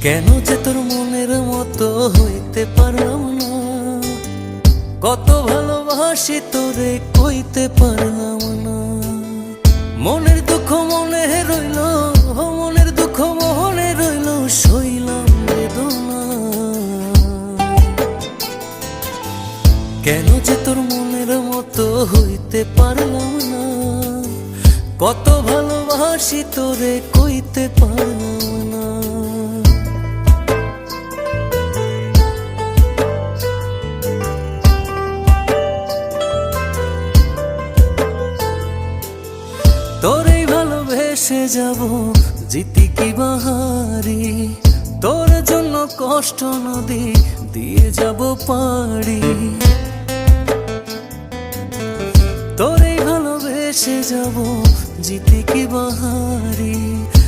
কেন যে তোর মনের মতো হইতে পারলাম না, কত ভালোবাসি তোরে কইতে পারলাম না। মনের দুঃখ মনে রইল, মনের দুঃখ মনে রইল, সইলাম বেদনা। কেন যে তোর মনের মতো হইতে পারলাম না, কত ভালোবাসি তোরে কইতে পারলাম না। তোরে ভালোবেসে যাব জিতি কি বাহারি, তোর জন্য কষ্ট নদী দিয়ে যাব পাড়ি। তোরে ভালোবেসে যাব জিতি কি বাহারি,